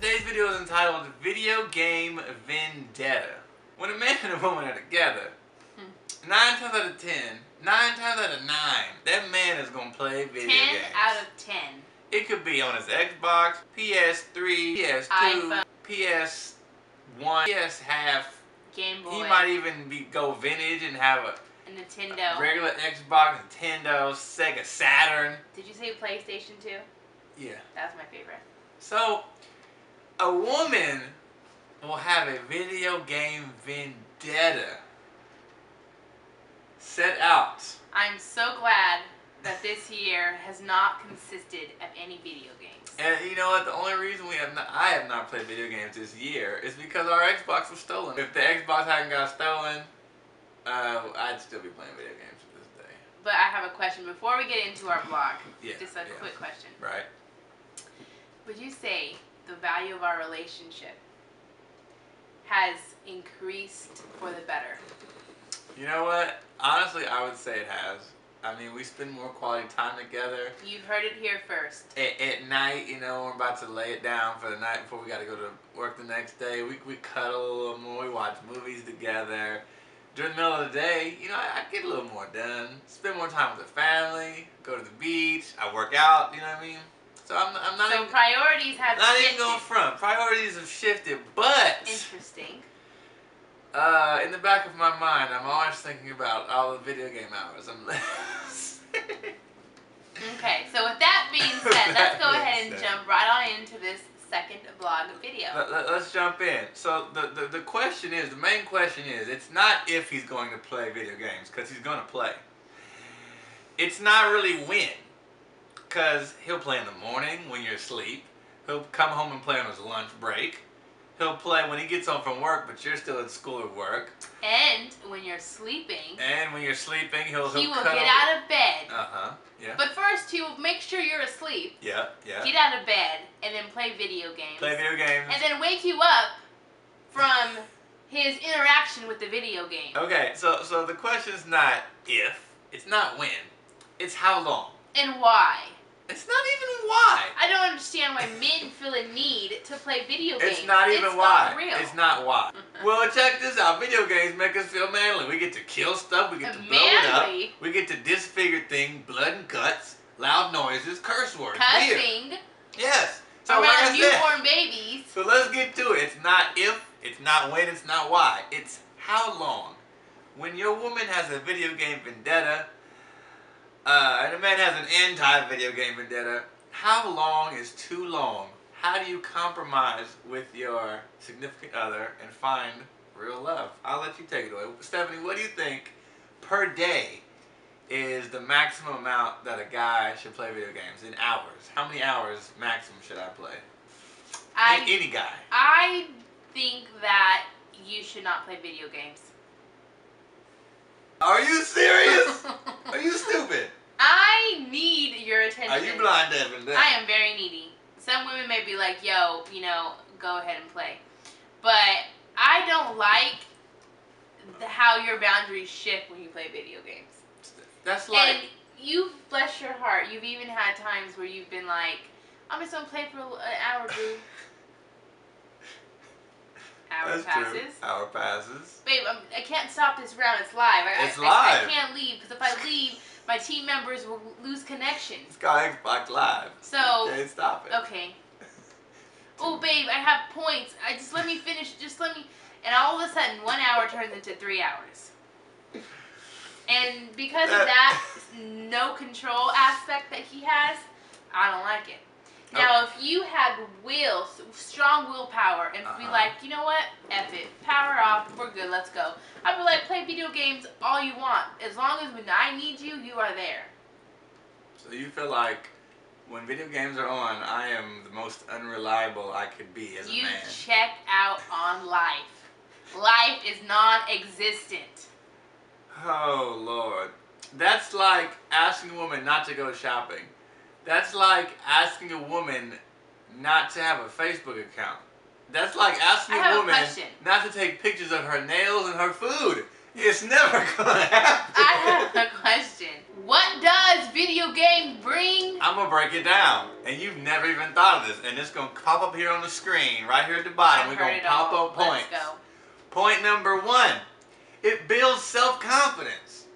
Today's video is entitled Video Game Vendetta. When a man and a woman are together, 9 times out of 10, 9 times out of 9, that man is going to play video games. 10 out of 10. It could be on his Xbox, PS3, PS2, iPhone, PS1, PS half. Game Boy. He might even go vintage and have a Nintendo. regular Xbox, Nintendo, Sega Saturn. Did you say PlayStation 2? Yeah. That's my favorite. So, a woman will have a video game vendetta set out. I'm so glad that this year has not consisted of any video games. And you know what? The only reason I have not played video games this year is because our Xbox was stolen. If the Xbox hadn't got stolen, I'd still be playing video games to this day. But I have a question before we get into our vlog. Just a quick question. Right. Would you say the value of our relationship has increased for the better? You know what? Honestly, I would say it has. I mean, we spend more quality time together. You've heard it here first. At night, you know, we're about to lay it down for the night before we got to go to work the next day. We cuddle a little more. We watch movies together. During the middle of the day, you know, I get a little more done. Spend more time with the family. Go to the beach. I work out. You know what I mean? So I'm not. So priorities have not shifted. even going front. Priorities have shifted, but interesting. In the back of my mind, I'm always thinking about all the video game hours. Okay, so with that being said, let's go ahead and jump right on into this second vlog video. Let's jump in. So the question is, the main question is, it's not if he's going to play video games, because he's going to play. It's not really when, because he'll play in the morning when you're asleep. He'll come home and play on his lunch break. He'll play when he gets home from work, but you're still at school or work. And when you're sleeping. And when you're sleeping, he will get out of bed. Yeah. But first, he will make sure you're asleep. Yeah. Get out of bed and then play video games. Play video games. And then wake you up from his interaction with the video game. Okay, so the question is not if, it's not when, it's how long. And why. It's not even why. I don't understand why men feel a need to play video games. It's not even why. Not real. It's not why. Well, check this out. Video games make us feel manly. We get to kill stuff. We get to blow it up. We get to disfigure things, blood and guts, loud noises, curse words. Cussing. Weird. Yes. So around like I newborn said, babies. So let's get to it. It's not if, it's not when, it's not why. It's how long. When your woman has a video game vendetta, and a man has an anti-video game vendetta, how long is too long? How do you compromise with your significant other and find real love? I'll let you take it away. Stephanie, what do you think per day is the maximum amount that a guy should play video games in hours? How many hours maximum should I play? Any guy. I think that you should not play video games. Are you serious? Are you stupid? I need your attention. Are you blind, Evan? I am very needy. Some women may be like, yo, you know, go ahead and play. But I don't like how your boundaries shift when you play video games. That's like... And you, bless your heart, you've even had times where you've been like, I'm just going to play for an hour, dude. Hour passes. True. Hour passes. Babe, I can't stop this round. It's live. It's live. I can't leave, because if I leave, my team members will lose connection. It's called Xbox Live. So. You can't stop it. Okay. Oh, babe, I have points. Just let me finish. Just let me. And all of a sudden, 1 hour turns into 3 hours. And because of that no control aspect that he has, I don't like it. Now, if you had strong willpower, and be like, you know what, F it, power off, we're good, let's go. I'd be like, play video games all you want. As long as when I need you, you are there. So you feel like when video games are on, I am the most unreliable I could be as a man. You check out on life. Life is non-existent. Oh, Lord. That's like asking a woman not to go shopping. That's like asking a woman not to have a Facebook account. That's like asking a woman not to take pictures of her nails and her food. It's never gonna happen. I have a question. What does video games bring? I'm gonna break it down, and you've never even thought of this, and it's gonna pop up here on the screen, right here at the bottom. We're gonna pop up points. Let's go. Point number 1, it builds self-confidence.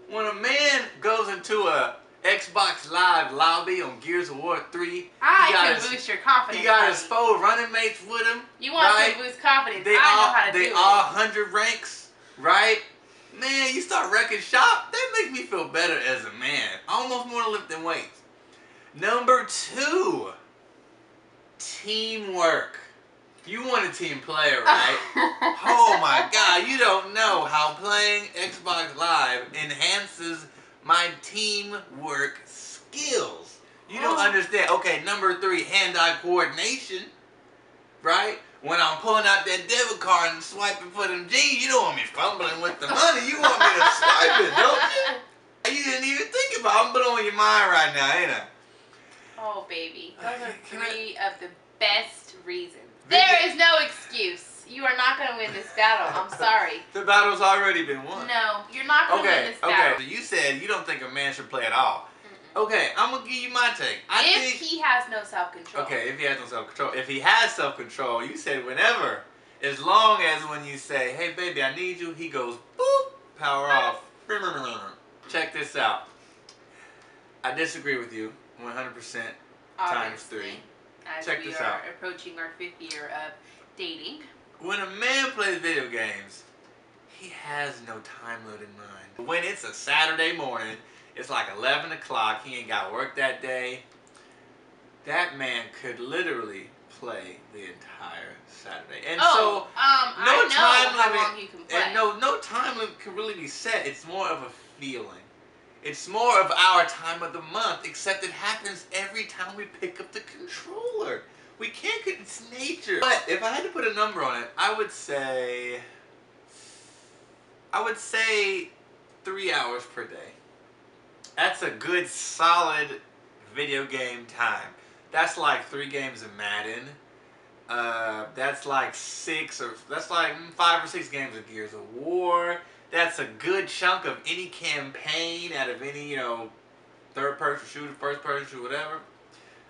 When a man goes into a Xbox Live lobby on Gears of War 3, I can boost your confidence. He got his 4 running mates with him. You want to boost confidence? They I know how to do it. They all 100 ranks, right? Man, you start wrecking shop. That makes me feel better as a man. Almost more to lifting weights. Number 2, teamwork. You want a team player, right? Oh my God, you don't know how playing Xbox Live enhances my teamwork skills. You don't understand. Okay, number 3, hand-eye coordination, right? When I'm pulling out that debit card and swiping for them G's, you don't want me fumbling with the money. You want me to swipe it, don't you? You didn't even think about it. I'm blowing your mind right now, ain't I? Oh, baby. Those are 3 of the best reasons. There is no excuse. You are not going to win this battle. I'm sorry. The battle's already been won. No, you're not going to win this battle. Okay, so you said you don't think a man should play at all. Okay, I'm going to give you my take. If he has no self-control. Okay, if he has no self-control. If he has self-control, you said whenever. As long as when you say, hey, baby, I need you, he goes, boop, power off. Check this out. I disagree with you 100% times 3. As Check we this are out. approaching our 5th year of dating. When a man plays video games, he has no time limit in mind. When it's a Saturday morning, it's like 11 o'clock, he ain't got work that day, that man could literally play the entire Saturday. And so, no time limit, how long you can play. and no time limit can really be set. It's more of a feeling. It's more of our time of the month, except it happens every time we pick up the controller. We can't, it's nature. But if I had to put a number on it, I would say 3 hours per day. That's a good, solid video game time. That's like 3 games of Madden. That's like 5 or 6 games of Gears of War. That's a good chunk of any campaign out of any, third-person shooter, first-person shooter, whatever.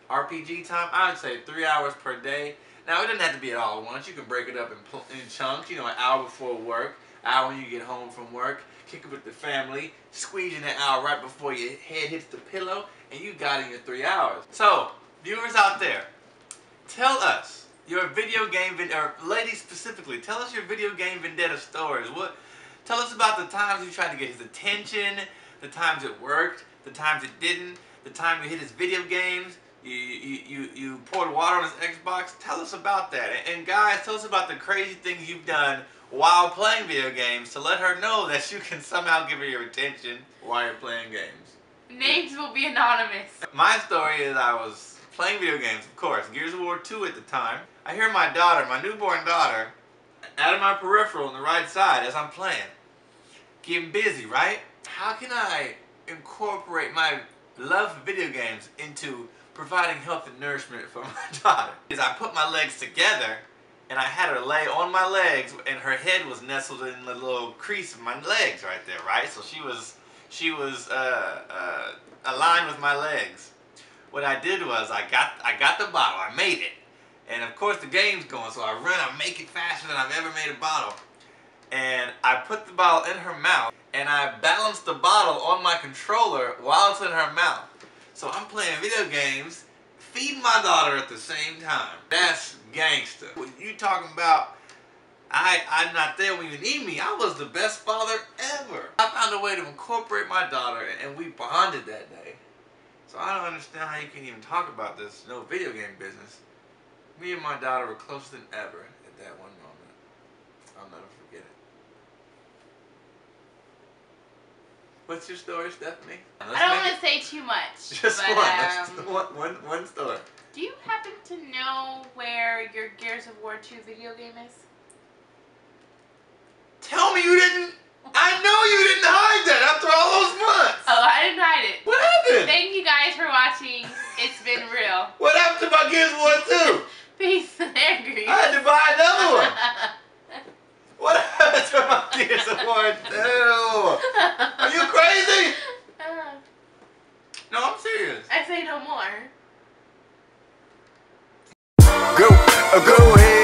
RPG time, I would say 3 hours per day. Now, it doesn't have to be at all at once. You can break it up in chunks, an hour before work, hour when you get home from work, kick it with the family, squeeze in an hour right before your head hits the pillow, and you got in your 3 hours. So, viewers out there, tell us your video game, or ladies specifically, tell us your video game Vendetta stories. Tell us about the times you tried to get his attention, the times it worked, the times it didn't, the time you hit his video games, you poured water on his Xbox. Tell us about that. And guys, tell us about the crazy things you've done while playing video games to let her know that you can somehow give her your attention while you're playing games. Names will be anonymous. My story is I was playing video games, of course, Gears of War 2 at the time. I hear my daughter, my newborn daughter, out of my peripheral on the right side as I'm playing. Getting busy, right? How can I incorporate my love for video games into providing health and nourishment for my daughter? Is I put my legs together and I had her lay on my legs and her head was nestled in the little crease of my legs right there, right? So she was aligned with my legs. What I did was I got the bottle, I made it. And of course the game's going, so I run, I make it faster than I've ever made a bottle. And I put the bottle in her mouth, and I balanced the bottle on my controller while it's in her mouth. So I'm playing video games, feeding my daughter at the same time. That's gangster. When you talking about, I'm not there when you need me, I was the best father ever. I found a way to incorporate my daughter, and we bonded that day. So I don't understand how you can even talk about this video game business. Me and my daughter were closer than ever at that one moment. I'll never forget it. What's your story, Stephanie? I don't want to say too much. Just but, one story. Do you happen to know where your Gears of War 2 video game is? Tell me you didn't. I know you didn't hide that after all those months. Oh, I didn't hide it. What happened? Thank you guys for watching. It's been real. What happened to my Gears of War 2? Peace and grease. I had to buy another one. What happened to my Gears of War 2? Are you crazy? Go ahead.